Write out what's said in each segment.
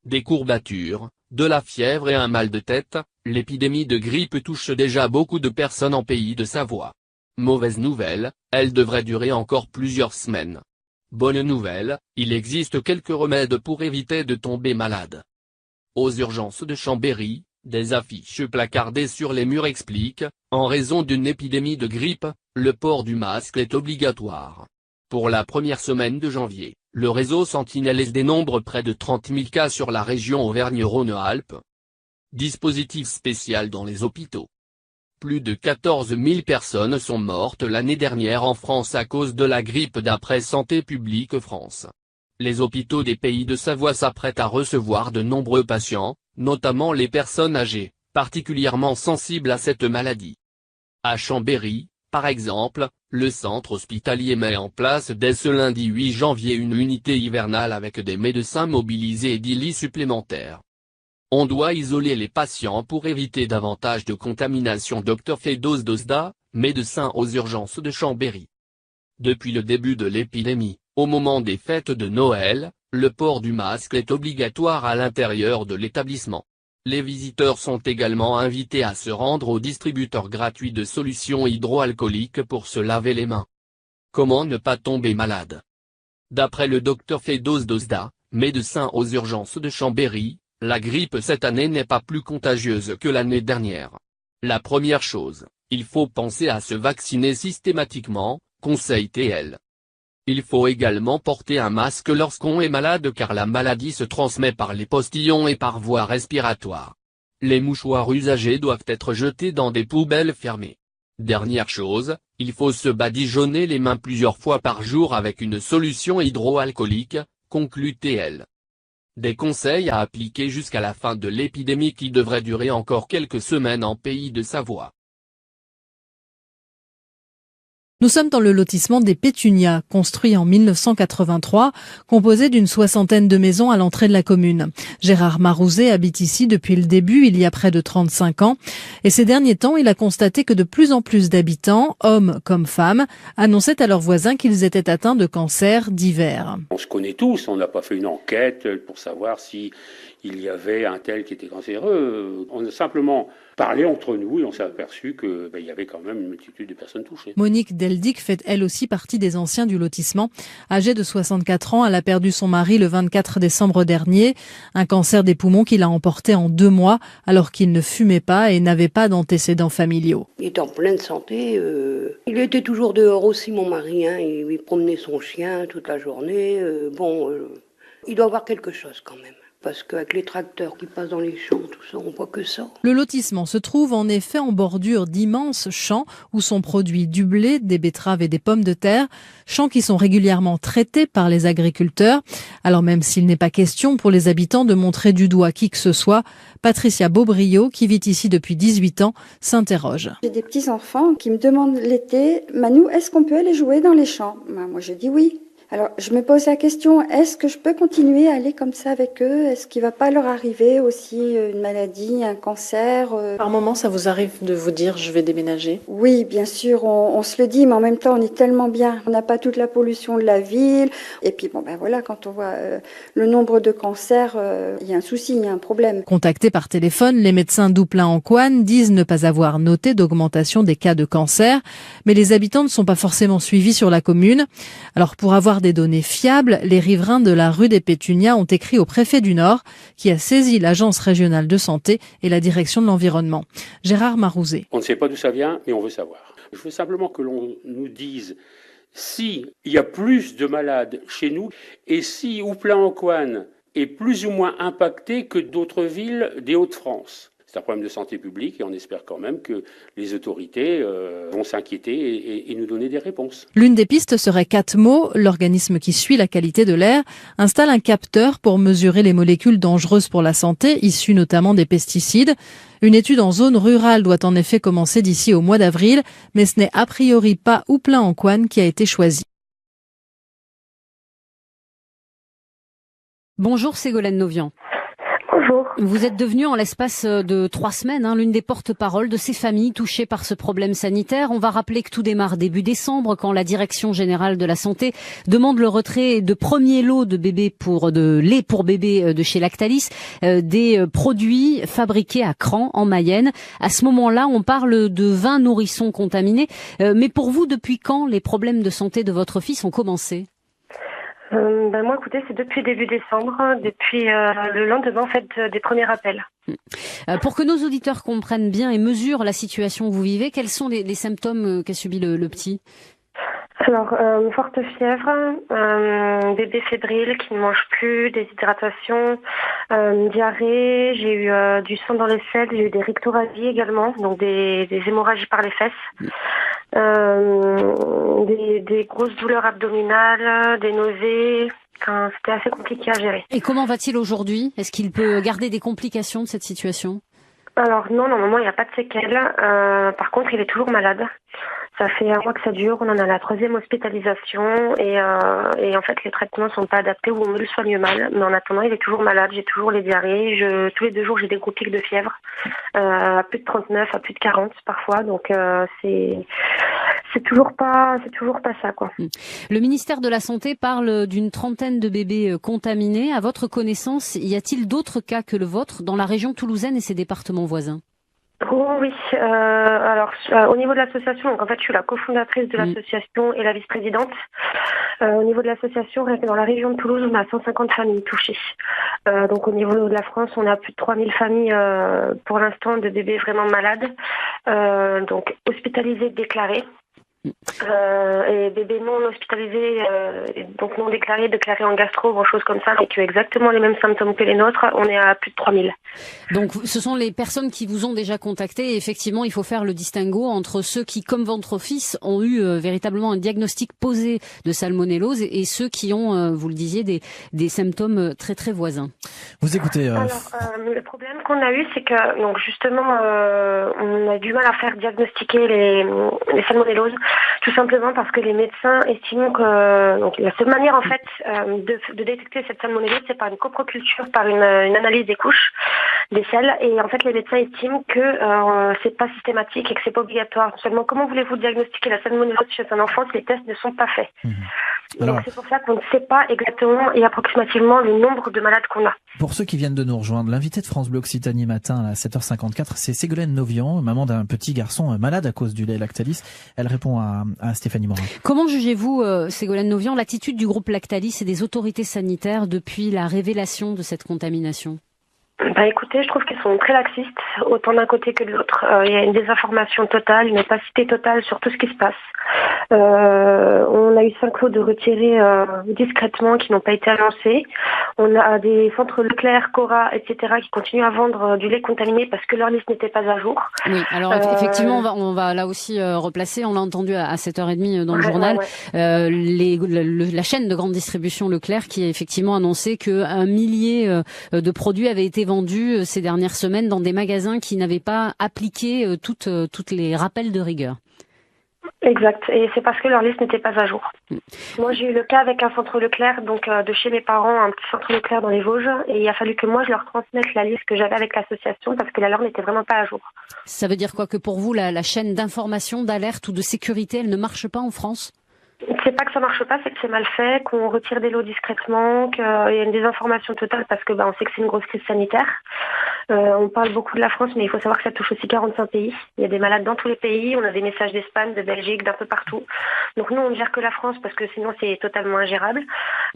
des courbatures, de la fièvre et un mal de tête. L'épidémie de grippe touche déjà beaucoup de personnes en Pays de Savoie. Mauvaise nouvelle, elle devrait durer encore plusieurs semaines. Bonne nouvelle, il existe quelques remèdes pour éviter de tomber malade. Aux urgences de Chambéry, des affiches placardées sur les murs expliquent, en raison d'une épidémie de grippe, le port du masque est obligatoire. Pour la première semaine de janvier, le réseau Sentinelle dénombre près de 30 000 cas sur la région Auvergne-Rhône-Alpes. Dispositif spécial dans les hôpitaux. Plus de 14 000 personnes sont mortes l'année dernière en France à cause de la grippe d'après Santé publique France. Les hôpitaux des Pays de Savoie s'apprêtent à recevoir de nombreux patients, notamment les personnes âgées, particulièrement sensibles à cette maladie. À Chambéry, par exemple, le centre hospitalier met en place dès ce lundi 8 janvier une unité hivernale avec des médecins mobilisés et 10 lits supplémentaires. On doit isoler les patients pour éviter davantage de contamination. Dr Fedos Dosda, médecin aux urgences de Chambéry. Depuis le début de l'épidémie, au moment des fêtes de Noël, le port du masque est obligatoire à l'intérieur de l'établissement. Les visiteurs sont également invités à se rendre au distributeur gratuit de solutions hydroalcooliques pour se laver les mains. Comment ne pas tomber malade? D'après le Dr Fedos Dosda, médecin aux urgences de Chambéry, la grippe cette année n'est pas plus contagieuse que l'année dernière. La première chose, il faut penser à se vacciner systématiquement, conseille-t-elle. Il faut également porter un masque lorsqu'on est malade car la maladie se transmet par les postillons et par voie respiratoire. Les mouchoirs usagés doivent être jetés dans des poubelles fermées. Dernière chose, il faut se badigeonner les mains plusieurs fois par jour avec une solution hydroalcoolique, conclut-elle. Des conseils à appliquer jusqu'à la fin de l'épidémie qui devrait durer encore quelques semaines en Pays de Savoie. Nous sommes dans le lotissement des Pétunias, construit en 1983, composé d'une soixantaine de maisons à l'entrée de la commune. Gérard Marouzet habite ici depuis le début, il y a près de 35 ans, et ces derniers temps, il a constaté que de plus en plus d'habitants, hommes comme femmes, annonçaient à leurs voisins qu'ils étaient atteints de cancers divers. On se connaît tous, on n'a pas fait une enquête pour savoir si il y avait un tel qui était cancéreux. On a simplement parlé entre nous et on s'est aperçu qu'il y avait quand même une multitude de personnes touchées. Monique Deldic fait elle aussi partie des anciens du lotissement. Âgée de 64 ans, elle a perdu son mari le 24 décembre dernier. Un cancer des poumons qu'il a emporté en 2 mois alors qu'il ne fumait pas et n'avait pas d'antécédents familiaux. Il était en pleine santé. Il était toujours dehors aussi, mon mari. Il promenait son chien toute la journée. Il doit avoir quelque chose quand même. Parce qu'avec les tracteurs qui passent dans les champs, tout ça, on voit que ça. Le lotissement se trouve en effet en bordure d'immenses champs où sont produits du blé, des betteraves et des pommes de terre, champs qui sont régulièrement traités par les agriculteurs. Alors même s'il n'est pas question pour les habitants de montrer du doigt qui que ce soit, Patricia Beaubriot, qui vit ici depuis 18 ans, s'interroge. J'ai des petits-enfants qui me demandent l'été, Manou, est-ce qu'on peut aller jouer dans les champs? Moi je dis oui. Alors, je me pose la question, est-ce que je peux continuer à aller comme ça avec eux? Est-ce qu'il va pas leur arriver aussi une maladie, un cancer? Par moment, ça vous arrive de vous dire, je vais déménager? Oui, bien sûr, on se le dit, mais en même temps, on est tellement bien. On n'a pas toute la pollution de la ville. Et puis, voilà, quand on voit le nombre de cancers, il y a un souci, il y a un problème. Contactés par téléphone, les médecins d'Ouplain-en-Couanne disent ne pas avoir noté d'augmentation des cas de cancer, mais les habitants ne sont pas forcément suivis sur la commune. Alors, pour avoir des données fiables, les riverains de la rue des Pétunias ont écrit au préfet du Nord, qui a saisi l'Agence régionale de santé et la direction de l'environnement. Gérard Marouzet. On ne sait pas d'où ça vient, mais on veut savoir. Je veux simplement que l'on nous dise s'il y a plus de malades chez nous et si Ouplain-en-Couanne est plus ou moins impacté que d'autres villes des Hauts-de-France. C'est un problème de santé publique et on espère quand même que les autorités vont s'inquiéter et nous donner des réponses. L'une des pistes serait Catmo, l'organisme qui suit la qualité de l'air, installe un capteur pour mesurer les molécules dangereuses pour la santé, issues notamment des pesticides. Une étude en zone rurale doit en effet commencer d'ici au mois d'avril, mais ce n'est a priori pas Ouplain-en-Couanne qui a été choisi. Bonjour Ségolène Novian. Bonjour. Vous êtes devenue en l'espace de 3 semaines l'une des porte-paroles de ces familles touchées par ce problème sanitaire. On va rappeler que tout démarre début décembre quand la Direction générale de la santé demande le retrait de premiers lots de lait pour bébés de chez Lactalis, des produits fabriqués à Cran en Mayenne. À ce moment-là, on parle de 20 nourrissons contaminés. Mais pour vous, depuis quand les problèmes de santé de votre fils ont commencé ? Moi, écoutez, c'est depuis début décembre, depuis le lendemain en fait des premiers appels. Pour que nos auditeurs comprennent bien et mesurent la situation où vous vivez, quels sont les symptômes qu'a subi le petit ? Alors, forte fièvre, bébé fébrile qui ne mange plus, déshydratation, diarrhée, j'ai eu du sang dans les selles, j'ai eu des rictorragies également, donc des hémorragies par les fesses, des grosses douleurs abdominales, des nausées. C'était assez compliqué à gérer. Et comment va-t-il aujourd'hui ? Est-ce qu'il peut garder des complications de cette situation ? Alors non, normalement il n'y a pas de séquelles. Par contre, il est toujours malade. Ça fait 1 mois que ça dure. On en a la 3e hospitalisation et en fait les traitements sont pas adaptés ou on me le soigne mal. Mais en attendant, il est toujours malade. J'ai toujours les diarrhées. Tous les 2 jours, j'ai des gros pics de fièvre à plus de 39, à plus de 40 parfois. Donc c'est toujours pas ça quoi. Le ministère de la Santé parle d'une 30aine de bébés contaminés. À votre connaissance, y a-t-il d'autres cas que le vôtre dans la région toulousaine et ses départements voisins ? Oh oui, alors au niveau de l'association, donc en fait je suis la cofondatrice de l'association et la vice-présidente. Au niveau de l'association, dans la région de Toulouse, on a 150 familles touchées. Donc au niveau de la France, on a plus de 3000 familles pour l'instant de bébés vraiment malades, donc hospitalisés déclarés. Et bébés non hospitalisés, donc non déclarés en gastro, ou choses comme ça, mais qui ont exactement les mêmes symptômes que les nôtres, on est à plus de 3000. Donc ce sont les personnes qui vous ont déjà contacté, et effectivement il faut faire le distinguo entre ceux qui, comme votre fils, ont eu véritablement un diagnostic posé de salmonellose et ceux qui ont, vous le disiez, des symptômes très très voisins. Vous écoutez Alors le problème qu'on a eu, c'est que donc justement on a du mal à faire diagnostiquer les salmonelloses. Tout simplement parce que les médecins estiment que donc la seule manière en fait de détecter cette salmonellose, c'est par une coproculture, par une analyse des couches, des selles, et en fait les médecins estiment que c'est pas systématique et que c'est pas obligatoire. Seulement, comment voulez-vous diagnostiquer la salmonellose chez un enfant si les tests ne sont pas faits? Alors, donc c'est pour ça qu'on ne sait pas exactement et approximativement le nombre de malades qu'on a. pour ceux qui viennent de nous rejoindre, l'invité de France Bleu Occitanie matin à 7h54, c'est Ségolène Novian, maman d'un petit garçon malade à cause du lait Lactalis. Elle répond à Stéphanie Morin. Comment jugez-vous, Ségolène Novian, l'attitude du groupe Lactalis et des autorités sanitaires depuis la révélation de cette contamination ? Écoutez, je trouve qu'ils sont très laxistes, autant d'un côté que de l'autre. Il y a une désinformation totale, une opacité totale sur tout ce qui se passe. On a eu 5 lots de retirés discrètement qui n'ont pas été annoncés. On a des centres Leclerc, Cora, etc. qui continuent à vendre du lait contaminé parce que leur liste n'était pas à jour. Oui, alors effectivement, on va là aussi replacer, on l'a entendu à 7h30 dans le journal, la chaîne de grande distribution Leclerc qui a effectivement annoncé qu'un millier de produits avaient été vendus ces dernières semaines dans des magasins qui n'avaient pas appliqué toutes les rappels de rigueur. Exact, et c'est parce que leur liste n'était pas à jour. Moi, j'ai eu le cas avec un centre Leclerc, donc de chez mes parents, un petit centre Leclerc dans les Vosges, et il a fallu que moi je leur transmette la liste que j'avais avec l'association parce que la leur n'était vraiment pas à jour. Ça veut dire quoi, que pour vous, la chaîne d'information, d'alerte ou de sécurité, elle ne marche pas en France ? C'est pas que ça marche pas, c'est que c'est mal fait, qu'on retire des lots discrètement, qu'il y a une désinformation totale parce que on sait que c'est une grosse crise sanitaire. On parle beaucoup de la France, mais il faut savoir que ça touche aussi 45 pays. Il y a des malades dans tous les pays. On a des messages d'Espagne, de Belgique, d'un peu partout. Donc nous, on ne gère que la France parce que sinon c'est totalement ingérable.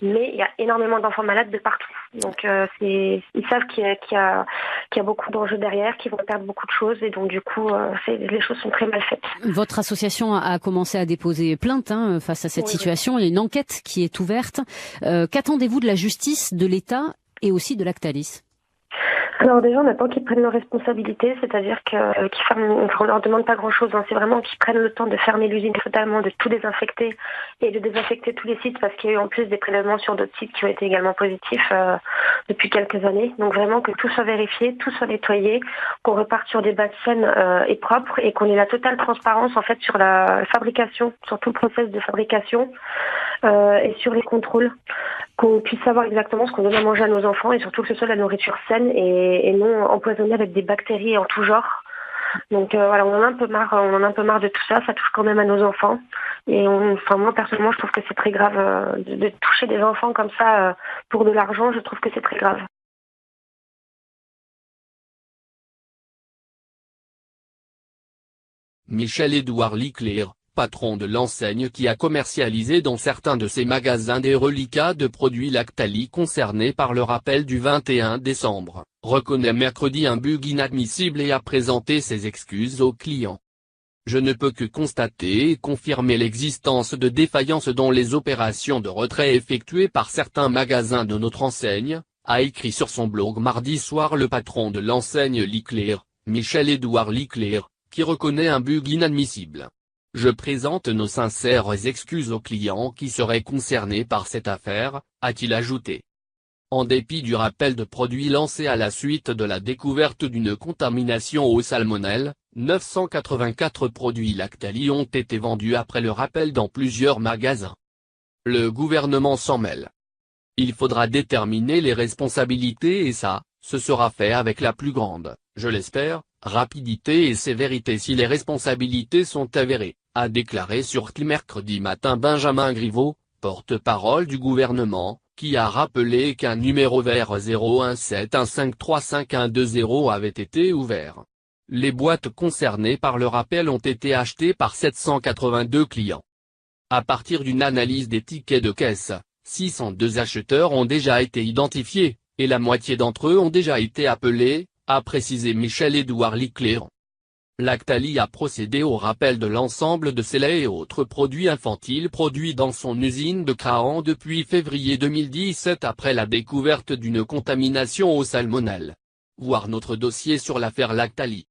Mais il y a énormément d'enfants malades de partout. Donc ils savent qu'il y a beaucoup d'enjeux derrière, qu'ils vont perdre beaucoup de choses. Et donc du coup, les choses sont très mal faites. Votre association a commencé à déposer plainte face à cette situation. Il y a une enquête qui est ouverte. Qu'attendez-vous de la justice, de l'État et aussi de Lactalis ? Alors déjà, on attend qu'ils prennent leurs responsabilités, c'est-à-dire qu'on leur demande pas grand-chose. C'est vraiment qu'ils prennent le temps de fermer l'usine totalement, de tout désinfecter et de désinfecter tous les sites parce qu'il y a eu en plus des prélèvements sur d'autres sites qui ont été également positifs depuis quelques années. Donc vraiment que tout soit vérifié, tout soit nettoyé, qu'on reparte sur des bases saines et propres et qu'on ait la totale transparence en fait sur la fabrication, sur tout le process de fabrication et sur les contrôles. qu'on puisse savoir exactement ce qu'on donne à manger à nos enfants et surtout que ce soit de la nourriture saine et non empoisonnée avec des bactéries en tout genre. Donc voilà, on en a un peu marre de tout ça. Ça touche quand même à nos enfants. Et moi personnellement, je trouve que c'est très grave de toucher des enfants comme ça pour de l'argent. Je trouve que c'est très grave. Michel-Édouard Liclair, patron de l'enseigne qui a commercialisé dans certains de ses magasins des reliquats de produits Lactalis concernés par le rappel du 21 décembre, reconnaît mercredi un bug inadmissible et a présenté ses excuses aux clients. Je ne peux que constater et confirmer l'existence de défaillances dans les opérations de retrait effectuées par certains magasins de notre enseigne, a écrit sur son blog mardi soir le patron de l'enseigne Liclair, Michel-Édouard Liclair, qui reconnaît un bug inadmissible. Je présente nos sincères excuses aux clients qui seraient concernés par cette affaire, a-t-il ajouté. En dépit du rappel de produits lancé à la suite de la découverte d'une contamination au salmonelle, 984 produits Lactalis ont été vendus après le rappel dans plusieurs magasins. Le gouvernement s'en mêle. Il faudra déterminer les responsabilités et ça, ce sera fait avec la plus grande, je l'espère, rapidité et sévérité si les responsabilités sont avérées, a déclaré sur CLI mercredi matin Benjamin Griveaux, porte-parole du gouvernement, qui a rappelé qu'un numéro vert 017153512 avait été ouvert. Les boîtes concernées par le rappel ont été achetées par 782 clients. À partir d'une analyse des tickets de caisse, 602 acheteurs ont déjà été identifiés, et la moitié d'entre eux ont déjà été appelés, a précisé Michel-Édouard Liclair. Lactalis a procédé au rappel de l'ensemble de ses laits et autres produits infantiles produits dans son usine de Crahan depuis février 2017 après la découverte d'une contamination au salmonelle. Voir notre dossier sur l'affaire Lactalis.